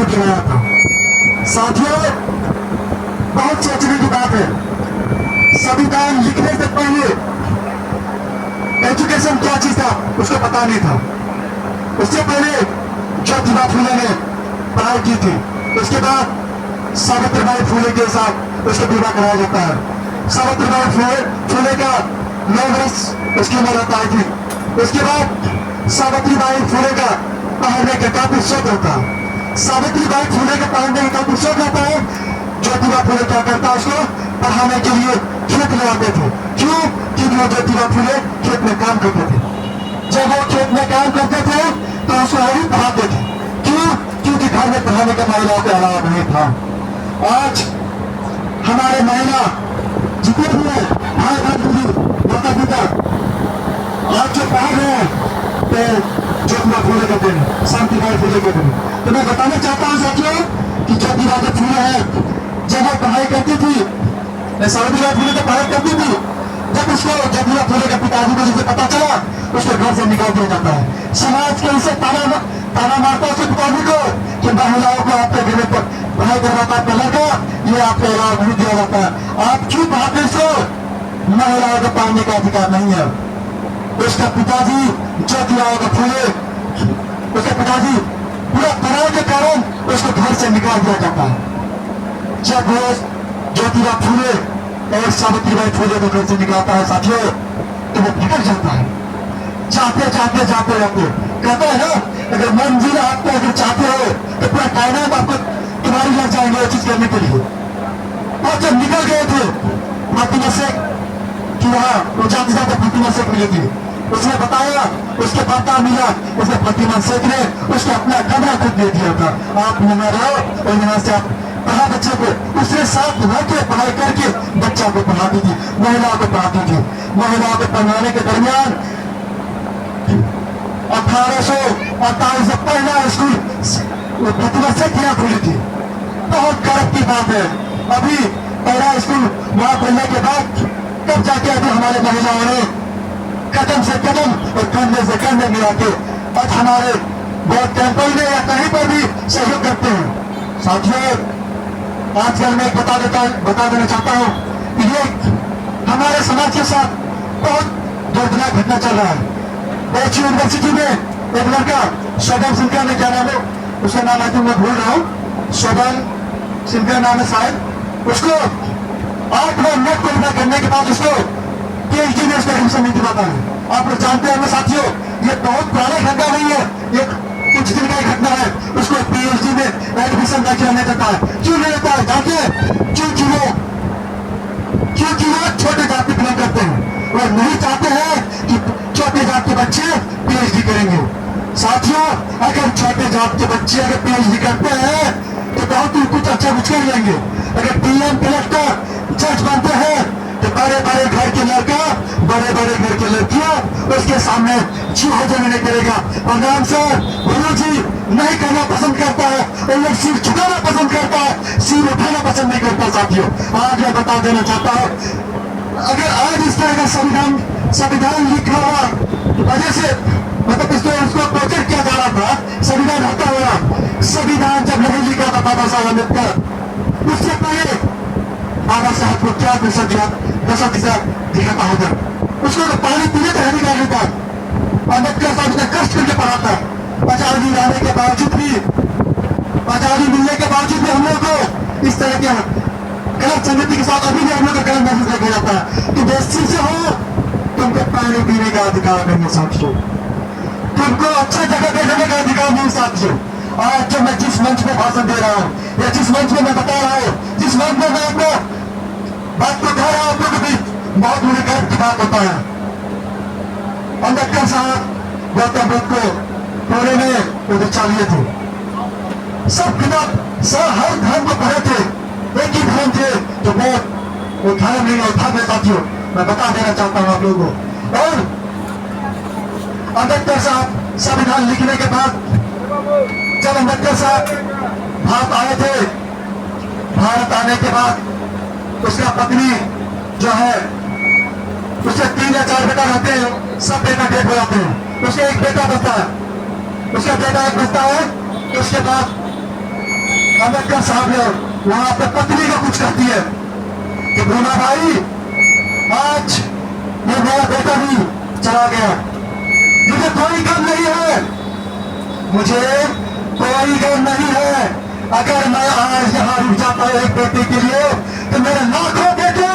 भी गिराया था। साथियों, बहुत सोचने की बात है, संविधान लिखने से पहले एजुकेशन क्या चीज था उसको पता नहीं था। उससे पहले ज्योतिबा फुले ने पढ़ाई की थी, उसके बाद सावित्रीबाई फुले के साथ उसका विवाह कराया जाता है। सावित्रीबाई फुले का 9 वर्ष उसकी उम्र रहता है। उसके बाद सावित्रीबाई फुले का पढ़ने का काफी शौक होता है। सावित्रीबाई फुले के पढ़ने का काफी शौक होता है। ज्योतिबा फुले क्या करता है, उसको पढ़ाने के लिए खेत ले आते थे। क्यों? क्योंकि वो ज्योतिबा फुले खेत में काम करते थे। जब वो खेत में काम करते थे तो उसको और भी पढ़ाते थे। क्यों? क्योंकि घर में पढ़ाने का महिलाओं के अलावा नहीं था। आज हमारे महिला जितने भी हैं, भाई बहन, माता पिता, आज जो पढ़ रहे हैं तो ज्योतिबा फुले के दिन, शांतिबाई फुले के दिन। तो मैं बताना चाहता हूँ साथियों कि ज्योतिबा जो फुले है, जब वो पढ़ाई करती थी, सावित्रीबाई फुले तो पढ़ाई करती थी, जब उसको ज्योतिबा फुले के पिताजी को जिसे पता चला, उसको घर से निकाल दिया जाता है। समाज के उसे ताना मारता है उसके पिताजी को कि महिलाओं को आपके घर पर पढ़ाई करवाता है लड़का, ये आपको लाभ नहीं दिया जाता है, आप क्यों पढ़ाते इसको? महिलाओं को पढ़ने का अधिकार नहीं है। उसका पिताजी ज्योतिबा फुले, उसके पिताजी पूरा तनाव के कारण उसको घर से निकाल दिया जाता है। जब वो ज्योतिबा फुले और सावित्रीबाई फुले को घर से निकालता है साथियों, तो वो भटक जाता है। जाते जाते जाते जाते कहता है ना, अगर मंजिल आपको अगर चाहते हो तो पूरा कायनात आपको तुम्हारी लग जाएंगे वो चीज करने के लिए। और जब निकल गए थे फातिमा शेख कि वहां वो जाते जाते फातिमा शेख मिली थी, उसने बताया, उसके पता मिला, उसने फातिमा शेख ने उसको अपना कमरा खुद दे दिया था। आप यहाँ रहो और यहाँ से आप पढ़ा बच्चे को। उसने साथ रहकर पढ़ाई करके बच्चा को पढ़ाती थी, महिलाओं को पढ़ाती थी। महिलाओं को पढ़ाने के दरमियान 1848 में पहला स्कूल फातिमा शेख यहाँ खुली थी। बहुत गर्व की बात है। अभी पहला स्कूल वहां खुलने के बाद तब जाके अभी हमारे महिलाओं ने कदम से कदम और कंधे से कंधे मिला के आज हमारे बहुत टेम्पल में या कहीं पर भी सहयोग करते हैं। साथियों, आजकल मैं बता देना चाहता हूँ कि ये हमारे समाज के साथ बहुत दर्दनाक घटना चल रहा है। बच्ची यूनिवर्सिटी में एक लड़का शोभन सिंह ने, क्या नाम है उसका नाम, है मैं भूल रहा हूँ, शोभन सिंह नाम है शायद, उसको 8 नेट क्वालिफाई करने के बाद उसको PhD में उसका एडमिशन नहीं दिलाता है। आप लोग जानते हैं साथियों, ये बहुत पुराना घटना नहीं है, ये कुछ दिन का घटना है। उसको PhD में एडमिशन नहीं देता है। क्यों नहीं देता है जानते हैं? क्योंकि वो छोटे जाति बिलोंग करते हैं और नहीं चाहते हैं कि छोटे जात के बच्चे PhD करेंगे। साथियों, अगर छोटे जात के बच्चे अगर PhD करते हैं तो बहुत ही कुछ अच्छा कुछ कर लेंगे। अगर DM कलेक्टर जज बनते हैं तो बड़े बड़े घर के लड़का, बड़े बड़े घर के लड़कियां उसके सामने चूहा जमी नहीं करेगा। और नाम से गुरु जी नहीं करना पसंद करता है, और लोग सिर झुकाना पसंद करता है, सिर उठाना पसंद नहीं करता। साथियों, आज मैं बता देना चाहता हूँ, अगर आज इस तरह का संविधान लिखा हुआ वजह से मतलब इसको प्रोजेक्ट किया जा रहा था, संविधान होता हुआ, संविधान जब नहीं लिखा था बाबा साहब अम्बेडकर, उससे पहले बाबा साहब को क्या दशक दिखाता होगा? उसको तो पानी पीने का अधिकार नहीं था। अम्बेडकर साहब ने कष्ट करके पढ़ा था। आजादी रहने के बावजूद भी, आजादी मिलने के बावजूद भी हम लोग को इस तरह के गलत संगति के साथ अभी भी हम लोग को गलत महसूस किया जाता है कि देशी से हो तुमको पानी पीने का अधिकार नहीं है साथियों, तुमको अच्छा जगह देखने का अधिकार नहीं साथियों। आज जब मैं जिस मंच में भाषण दे रहा हूँ या जिस मंच में मैं बता रहा हूँ, जिस मंच में मैं अपना बात को कह रहा हूँ, आप लोगों के बीच बहुत बुरी गर्व की बात होता है। अम्बेडकर साहब गौतम बुद्ध को पूरे में दीक्षा लिए थे, सब किताब हर धर्म को पढ़े थे, एक ही धर्म थे जो वो धर्म नहीं और धर्म है साथियों, मैं बता देना चाहता हूँ आप लोगों को। और अम्बेडकर साहब संविधान लिखने के बाद जब अम्बेडकर साहब भारत आए थे, भारत आने के बाद उसका पत्नी जो है उसके 3 या 4 बेटा रहते हैं, सब बेटा डेट हो जाते हैं, उसके एक बेटा बचता है, उसका बेटा एक बचता है। तो उसके बाद अम्बेडकर साहब ने वहां पे पत्नी को कुछ कहती है कि भीमा भाई आज ये मेरा बेटा भी चला गया, मुझे कोई गम नहीं है, मुझे कोई गम नहीं है। अगर मैं आज यहाँ रुक जाता हूं एक बेटे के लिए तो मेरे लाखों बेटे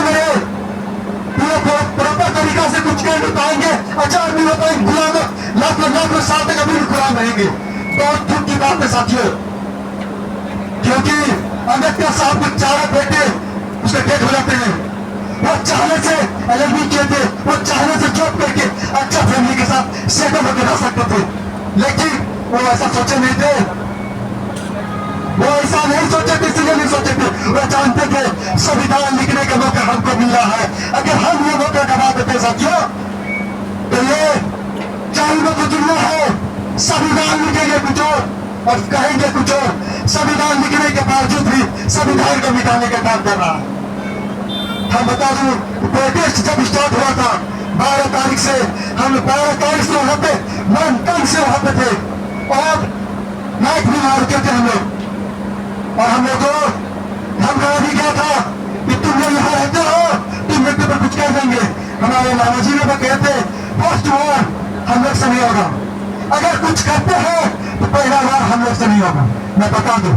मेरे प्रॉपर तरीका से कुछ कर नहीं पाएंगे। अच्छा आदमी होता है गुलाम, लाखों साल तक अभी भी गुलाम रहेंगे। बहुत दुख की बात है साथियों, क्योंकि अम्बेडकर साहब को 4 बेटे उसके डेथ हो जाते हैं। वो चाहने से LLB किए थे, वो चाहने से जॉब करके अच्छा फैमिली के साथ सेटल होकर रह सकते थे, लेकिन वो ऐसा सोचे नहीं थे। वो ऐसा नहीं सोचे थे, इसलिए नहीं सोचे थे। वो जानते थे संविधान लिखने का मौका हमको मिल रहा है, अगर हम ये मौका गवा देते साथियों तो ये चाहे में कुछ ना है। संविधान लिखेंगे कुछ और कहेंगे कुछ और। संविधान लिखने के बावजूद भी संविधान को मिटाने का काम कर रहा है। हम बता दूं, प्रोटेस्ट जब स्टार्ट हुआ था 12 तारीख से, हम 12 तारीख से वहां पे 9 तारीख से वहां पे थे और नाइट भी मार के थे हम लोग। और हम लोग को धमकाया भी गया था कि तुम लोग यहाँ रहते हो, तुम मृत्यु पर कुछ कह देंगे। हमारे लाला जी ने कहते पोस्ट वॉर हम लोग से नहीं होगा, अगर कुछ करते हैं तो पहला बार हम लोग से नहीं होगा। मैं बता दूं,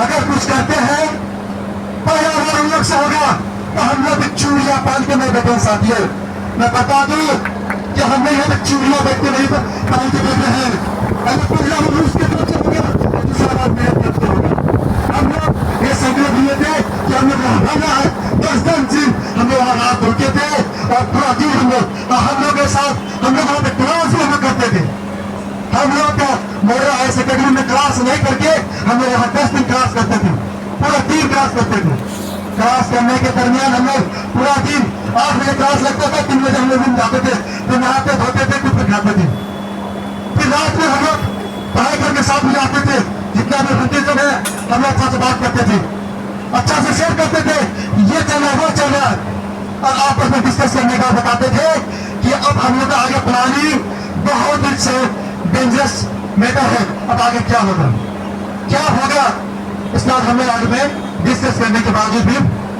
अगर कुछ करते हैं पहला बार हम लोग से होगा तो हम लोग चूड़ियां पाल के नहीं बैठे साथियों। मैं बता दूं कि हमने यहाँ पे चूड़ियां बैठ के नहीं पाल के बैठे हैं। अगर पहला बार उसके तरफ से होगा दूसरा बार मेरे तरफ से होगा। हम लोग ये संकल्प लिए थे कि हम लोग रहना है 10 दिन हम लोग वहाँ रात रुके थे और पूरा दिन हम लोग के साथ हम लोग वहाँ पे क्लास भी हम करते थे। हम लोग मोड़ा हायर सेकेंडरी में क्लास नहीं करके हम लोग यहाँ 10 दिन क्लास करते थे, पूरा दिन क्लास करते थे। क्लास करने के दरमियान हम लोग पूरा दिन 8 बजे क्लास लगता था, 3 बजे हम लोग जाते थे, तो नहाते धोते थे, कुछ खाते थे। फिर रात में हम लोग पढ़ाई करके साथ में आते थे, जितना भी होते थे हम लोग अच्छा से बात करते थे, अच्छा से शेयर करते थे, ये चला वो चला, और आपस में डिस्कस करने का बताते थे कि अब हम लोग का आगे प्लानिंग बहुत से डेंजरस मैटर है, अब आगे क्या होगा। इस बात हमें आगे में डिस्कस करने के बावजूद भी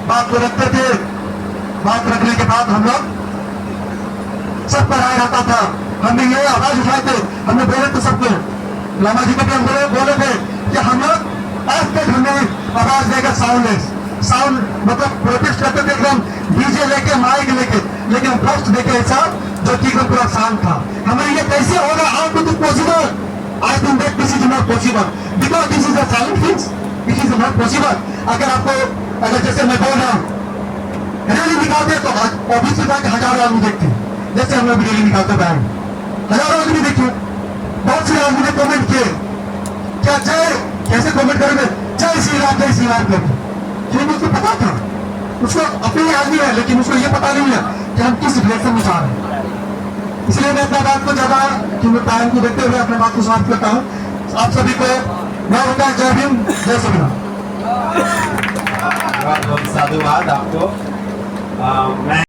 बात को रखते थे। बात रखने के बाद हम लोग सब पर आया रहता था, हमने ये आवाज उठाए थे, हमने बोले थे सबको, लामा जी को भी हम बोले थे कि हम लोग आज तक हमने आवाज देकर साउंड मतलब प्रोटेस्ट करते थे एकदम डीजे लेके माइक लेके, लेकिन फर्स्ट देखे ऐसा जो कि पूरा शांत था। हमें ये कैसे होगा, how to do possible, I think that this is not possible because this is a silent things, it is not possible. अगर जैसे मैं बोल रहा हूँ रैली निकालते तो ऑफिस में जाकर हजारों आदमी देखते, जैसे हम लोग रैली निकालते हैं हजारों आदमी देखिए, बहुत से आदमी ने कमेंट किए, क्या जय कैसे कमेंट करेंगे, जय श्री राम करके, क्योंकि उसको पता था, उसको अपने आदमी है, लेकिन उसको ये पता नहीं है कि हम किस डायरेक्शन में जा रहे हैं। इसलिए मैं अपना बात को ज्यादा क्योंकि टाइम को देखते हुए अपने बात को समाप्त करता हूँ। आप सभी को मैं होता जय भीम, जय संविधान। साधुवाद आपको। मैं